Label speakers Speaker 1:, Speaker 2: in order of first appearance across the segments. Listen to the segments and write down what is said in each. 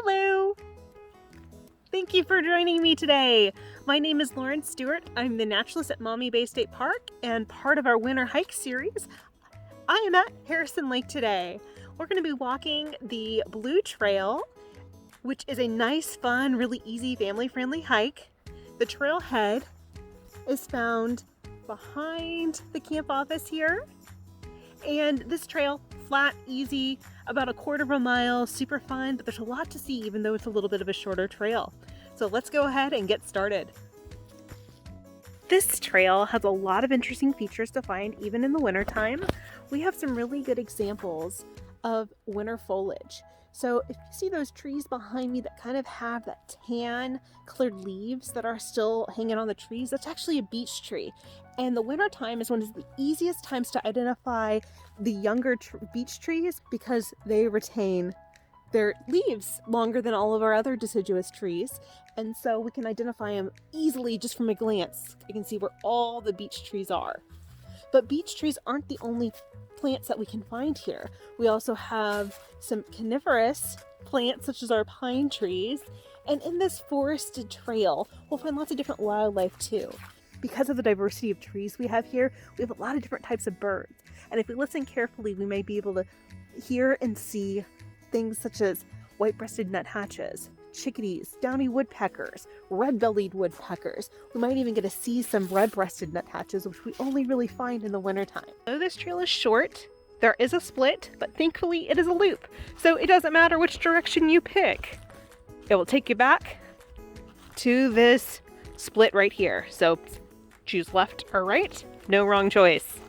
Speaker 1: Hello! Thank you for joining me today. My name is Lauren Stewart. I'm the naturalist at Maumee Bay State Park and part of our winter hike series. I am at Harrison Lake today. We're going to be walking the Blue Trail, which is a nice, fun, really easy, family-friendly hike. The trailhead is found behind the camp office here. And this trail, flat, easy, about 1/4 of a mile, super fun, but there's a lot to see even though it's a little bit of a shorter trail. So let's go ahead and get started. This trail has a lot of interesting features to find even in the wintertime. We have some really good examples of winter foliage. So if you see those trees behind me that kind of have that tan cleared leaves that are still hanging on the trees, that's actually a beech tree. And the winter time is one of the easiest times to identify the younger beech trees because they retain their leaves longer than all of our other deciduous trees. And so we can identify them easily just from a glance. You can see where all the beech trees are. But beech trees aren't the only plants that we can find here. We also have some coniferous plants such as our pine trees. And in this forested trail, we'll find lots of different wildlife too. Because of the diversity of trees we have here, we have a lot of different types of birds. And if we listen carefully, we may be able to hear and see things such as white-breasted nuthatches, chickadees, downy woodpeckers, red-bellied woodpeckers. We might even get to see some red-breasted nuthatches, which we only really find in the wintertime. Though this trail is short, there is a split, but thankfully it is a loop. So it doesn't matter which direction you pick. It will take you back to this split right here. So choose left or right, no wrong choice.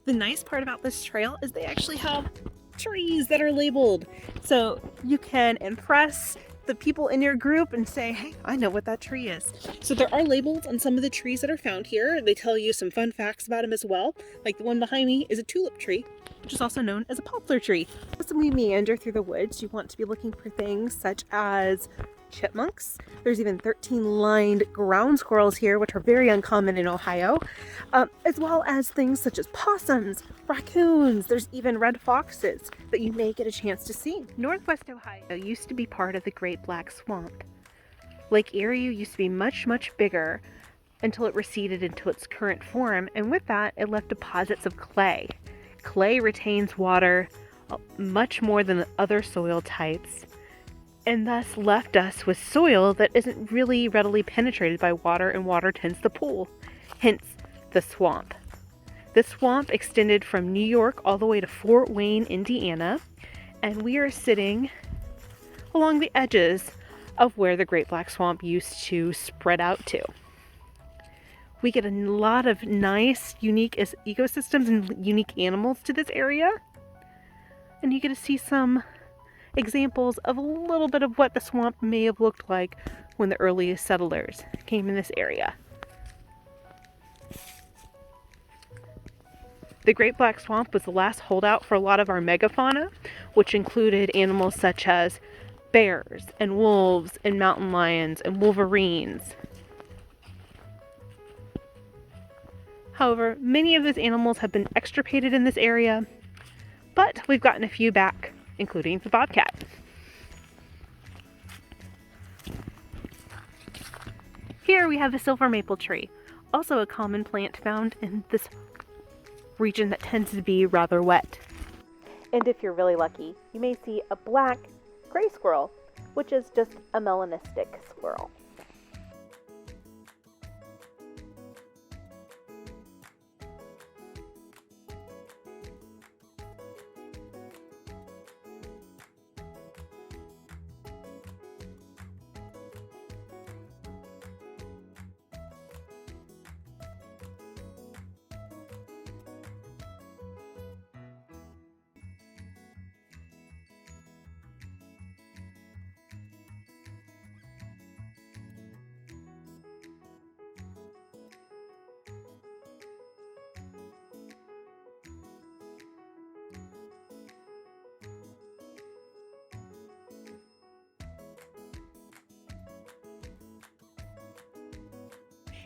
Speaker 1: The nice part about this trail is they actually have trees that are labeled. So you can impress the people in your group and say, hey, I know what that tree is. So there are labels on some of the trees that are found here. They tell you some fun facts about them as well. Like the one behind me is a tulip tree, which is also known as a poplar tree. As we meander through the woods, you want to be looking for things such as chipmunks. There's even 13-lined ground squirrels here, which are very uncommon in Ohio, as well as things such as possums, raccoons. There's even red foxes that you may get a chance to see. Northwest Ohio used to be part of the Great Black Swamp. Lake Erie used to be much, much bigger until it receded into its current form, and with that, it left deposits of clay. Clay retains water much more than other soil types, and thus left us with soil that isn't really readily penetrated by water, and water tends to pool, hence the swamp. The swamp extended from New York all the way to Fort Wayne, Indiana, and we are sitting along the edges of where the Great Black Swamp used to spread out to. We get a lot of nice, unique ecosystems and unique animals to this area, and you get to see some examples of a little bit of what the swamp may have looked like when the earliest settlers came in this area. The Great Black Swamp was the last holdout for a lot of our megafauna, which included animals such as bears and wolves and mountain lions and wolverines. However, many of those animals have been extirpated in this area, but we've gotten a few back, including the bobcat. Here we have a silver maple tree, also a common plant found in this region that tends to be rather wet. And if you're really lucky, you may see a black gray squirrel, which is just a melanistic squirrel.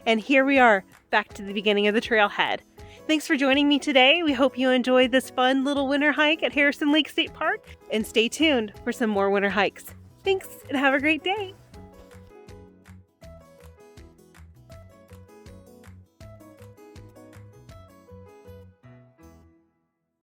Speaker 1: And here we are, back to the beginning of the trailhead. Thanks for joining me today. We hope you enjoyed this fun little winter hike at Harrison Lake State Park, and stay tuned for some more winter hikes. Thanks, and have a great day.